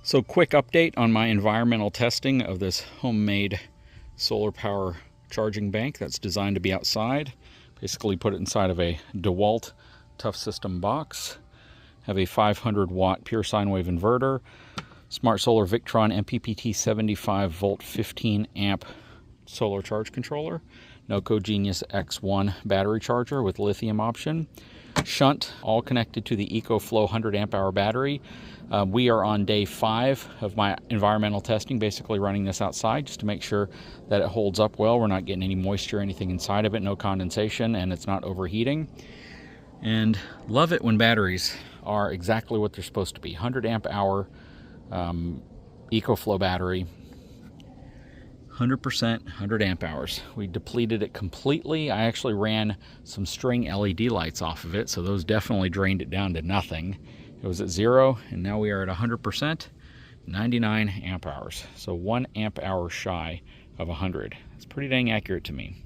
So quick update on my environmental testing of this homemade solar power charging bank that's designed to be outside. Basically put it inside of a DeWalt Tough System box. Have a 500 watt pure sine wave inverter, Smart Solar Victron MPPT 75 volt 15 amp solar charge controller, Noco Genius X1 battery charger with lithium option, shunt, all connected to the EcoFlow 100 amp hour battery. We are on day 5 of my environmental testing, basically running this outside just to make sure that it holds up well. We're not getting any moisture or anything inside of it, no condensation, and it's not overheating. And love it when batteries are exactly what they're supposed to be. 100 amp hour EcoFlow battery, 100%, 100 amp hours. We depleted it completely. I actually ran some string LED lights off of it, so those definitely drained it down to nothing. It was at 0, and now we are at 100%, 99 amp hours. So 1 amp hour shy of 100. It's pretty dang accurate to me.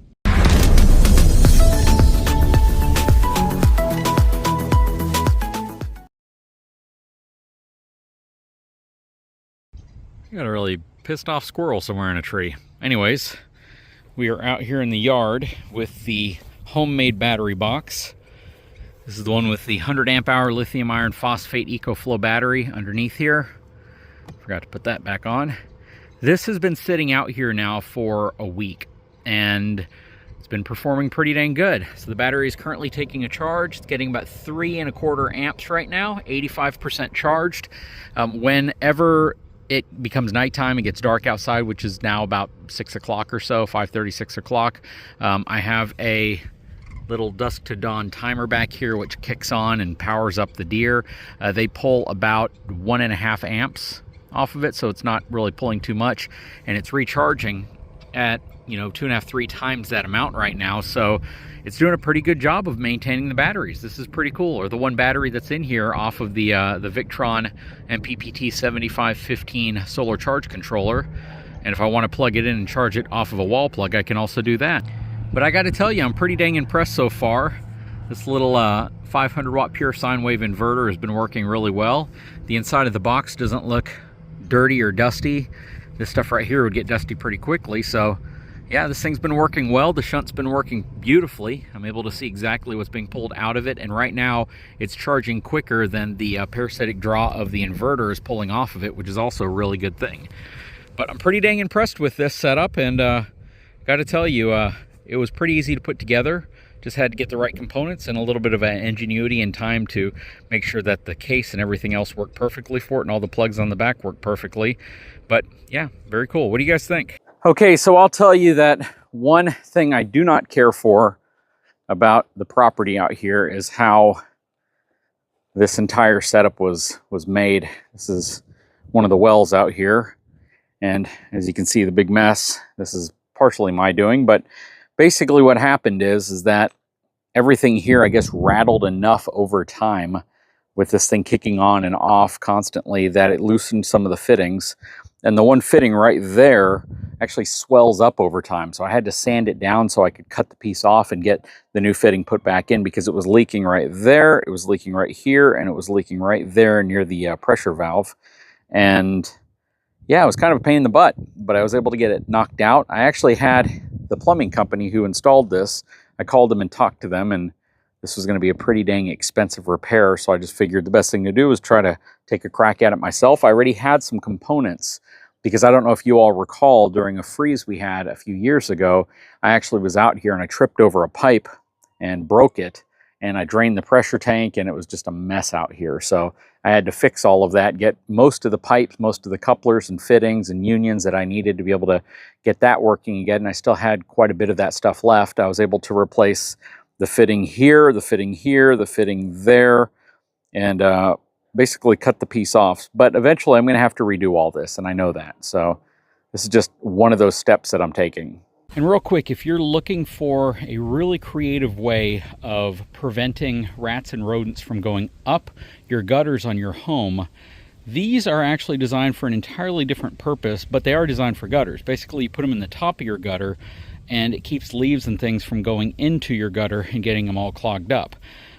Got a really pissed off squirrel somewhere in a tree. Anyways, we are out here in the yard with the homemade battery box. This is the one with the 100 amp hour lithium iron phosphate EcoFlow battery underneath here. Forgot to put that back on. This has been sitting out here now for a week, and it's been performing pretty dang good. So the battery is currently taking a charge. It's getting about 3¼ amps right now, 85% charged. Whenever it becomes nighttime, it gets dark outside, which is now about 6 o'clock or so, 5:30, 6 o'clock. I have a little dusk to dawn timer back here which kicks on and powers up the deer. They pull about 1½ amps off of it, so it's not really pulling too much, and it's recharging at 2.5, 3 times that amount right now. So it's doing a pretty good job of maintaining the batteries. This is pretty cool. Or the one battery that's in here off of the Victron MPPT 7515 solar charge controller. And if I want to plug it in and charge it off of a wall plug, I can also do that. But I got to tell you, I'm pretty dang impressed so far. This little 500 watt pure sine wave inverter has been working really well. The inside of the box doesn't look dirty or dusty. This stuff right here would get dusty pretty quickly. So yeah, this thing's been working well. The shunt's been working beautifully. I'm able to see exactly what's being pulled out of it, and right now it's charging quicker than the parasitic draw of the inverter is pulling off of it, which is also a really good thing. But I'm pretty dang impressed with this setup, and got to tell you, it was pretty easy to put together. Just had to get the right components and a little bit of ingenuity and time to make sure that the case and everything else worked perfectly for it, and all the plugs on the back work perfectly. But yeah, very cool. What do you guys think? Okay, so I'll tell you that one thing I do not care for about the property out here is how this entire setup was made. This is one of the wells out here, and as you can see, the big mess. This is partially my doing, but basically what happened is that everything here, I guess, rattled enough over time with this thing kicking on and off constantly that it loosened some of the fittings. And the one fitting right there actually swells up over time. So I had to sand it down so I could cut the piece off and get the new fitting put back in, because it was leaking right there, it was leaking right here, and it was leaking right there near the pressure valve. And yeah, it was kind of a pain in the butt, but I was able to get it knocked out. I actually had the plumbing company who installed this, I called them and talked to them, and this was going to be a pretty dang expensive repair, so I just figured the best thing to do was try to take a crack at it myself. I already had some components, because I don't know if you all recall, during a freeze we had a few years ago, I actually was out here and I tripped over a pipe and broke it, and I drained the pressure tank, and it was just a mess out here. So I had to fix all of that, get most of the pipes, most of the couplers and fittings and unions that I needed to be able to get that working again, and I still had quite a bit of that stuff left. I was able to replace the fitting here, the fitting here, the fitting there, and basically cut the piece off. But eventually I'm going to have to redo all this, and I know that. So this is just one of those steps that I'm taking. And real quick, if you're looking for a really creative way of preventing rats and rodents from going up your gutters on your home, these are actually designed for an entirely different purpose, but they are designed for gutters. Basically, you put them in the top of your gutter, and it keeps leaves and things from going into your gutter and getting them all clogged up.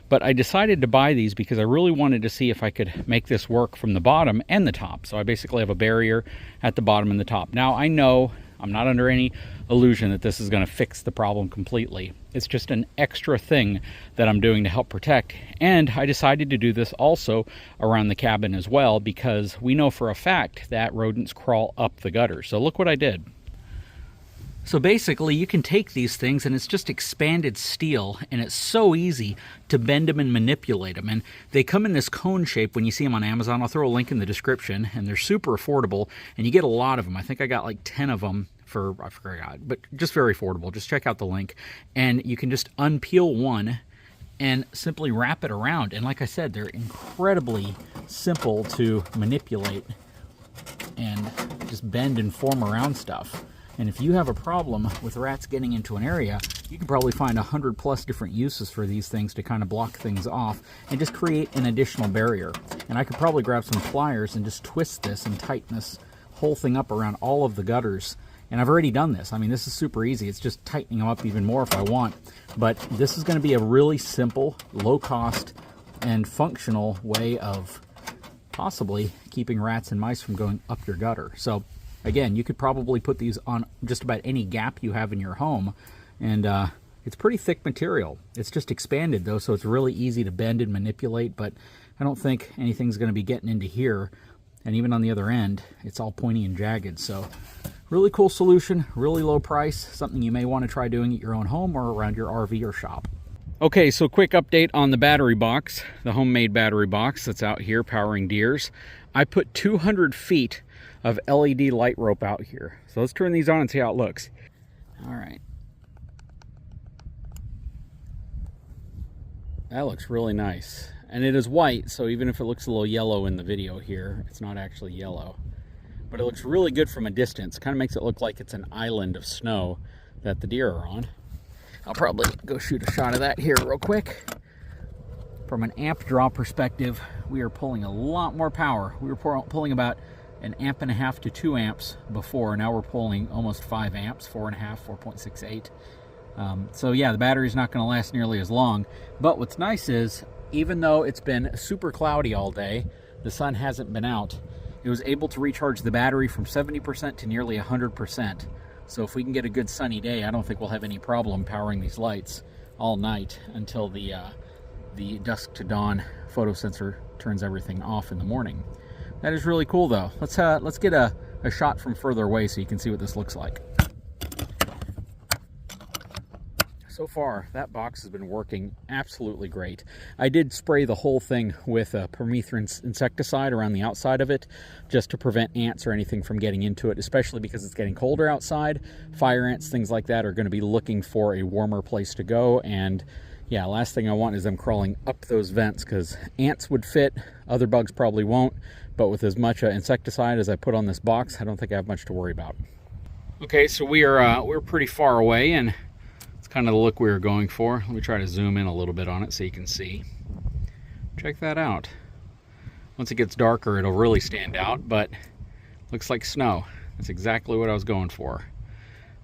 But I decided to buy these because I really wanted to see if I could make this work from the bottom and the top. So I basically have a barrier at the bottom and the top. Now I know I'm not under any illusion that this is going to fix the problem completely. It's just an extra thing that I'm doing to help protect. And I decided to do this also around the cabin as well, because we know for a fact that rodents crawl up the gutter. So look what I did. So basically you can take these things and it's just expanded steel, and it's so easy to bend them and manipulate them. And they come in this cone shape when you see them on Amazon. I'll throw a link in the description, and they're super affordable and you get a lot of them. I think I got like 10 of them for, I forgot, but just very affordable. Just check out the link, and you can just unpeel one and simply wrap it around. And like I said, they're incredibly simple to manipulate and just bend and form around stuff. And if you have a problem with rats getting into an area, you can probably find 100+ different uses for these things to kind of block things off and just create an additional barrier. And I could probably grab some pliers and just twist this and tighten this whole thing up around all of the gutters. And I've already done this. I mean, this is super easy. It's just tightening them up even more if I want. But this is going to be a really simple, low-cost, and functional way of possibly keeping rats and mice from going up your gutter. So again, you could probably put these on just about any gap you have in your home, and it's pretty thick material. It's just expanded though, so it's really easy to bend and manipulate, but I don't think anything's going to be getting into here. And even on the other end, it's all pointy and jagged. So really cool solution, really low price, something you may want to try doing at your own home or around your RV or shop. Okay, so quick update on the battery box, the homemade battery box that's out here powering deers. I put 200 feet of LED light rope out here. So let's turn these on and see how it looks. All right. That looks really nice. And it is white, so even if it looks a little yellow in the video here, it's not actually yellow. But it looks really good from a distance. Kind of makes it look like it's an island of snow that the deer are on. I'll probably go shoot a shot of that here real quick. From an amp draw perspective, we are pulling a lot more power. We were pulling about 1.5 amps to 2 amps before. Now we're pulling almost 5 amps, 4.5, 4.68. So yeah, the battery's not going to last nearly as long. But what's nice is, even though it's been super cloudy all day, the sun hasn't been out, it was able to recharge the battery from 70% to nearly 100%. So if we can get a good sunny day, I don't think we'll have any problem powering these lights all night until the dusk to dawn photo sensor turns everything off in the morning. That is really cool though. Let's get a shot from further away so you can see what this looks like. So far, that box has been working absolutely great. I did spray the whole thing with a permethrin insecticide around the outside of it, just to prevent ants or anything from getting into it, especially because it's getting colder outside. Fire ants, things like that, are going to be looking for a warmer place to go. And yeah, last thing I want is them crawling up those vents, because ants would fit, other bugs probably won't. But with as much insecticide as I put on this box, I don't think I have much to worry about. Okay, so we're pretty far away, and kind of the look we were going for. Let me try to zoom in a little bit on it so you can see. Check that out. Once it gets darker, it'll really stand out, but looks like snow. That's exactly what I was going for.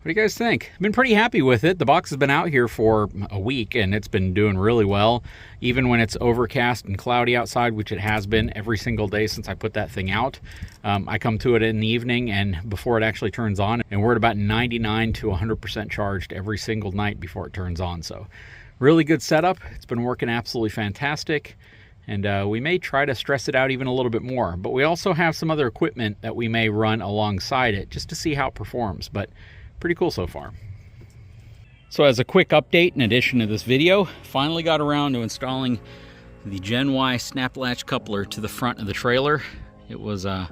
What do you guys think? I've been pretty happy with it. The box has been out here for a week and it's been doing really well. Even when it's overcast and cloudy outside, which it has been every single day since I put that thing out. I come to it in the evening and before it actually turns on, and we're at about 99 to 100% charged every single night before it turns on. So really good setup. It's been working absolutely fantastic. And we may try to stress it out even a little bit more. But we also have some other equipment that we may run alongside it just to see how it performs. But pretty cool so far. So as a quick update in addition to this video, finally got around to installing the Gen Y snap latch coupler to the front of the trailer. It was a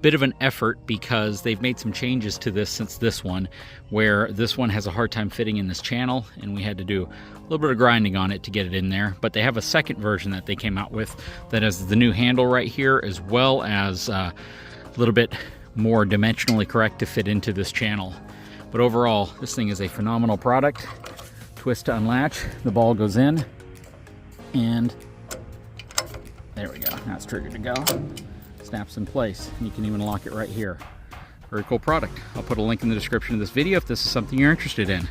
bit of an effort because they've made some changes to this since this one, where this one has a hard time fitting in this channel and we had to do a little bit of grinding on it to get it in there. But they have a second version that they came out with that has the new handle right here, as well as a little bit more dimensionally correct to fit into this channel. But overall, this thing is a phenomenal product. Twist to unlatch, the ball goes in, and there we go. Now it's triggered to go. Snaps in place. You can even lock it right here. Very cool product. I'll put a link in the description of this video if this is something you're interested in.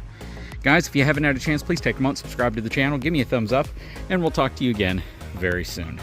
Guys, if you haven't had a chance, please take a moment, subscribe to the channel, give me a thumbs up, and we'll talk to you again very soon.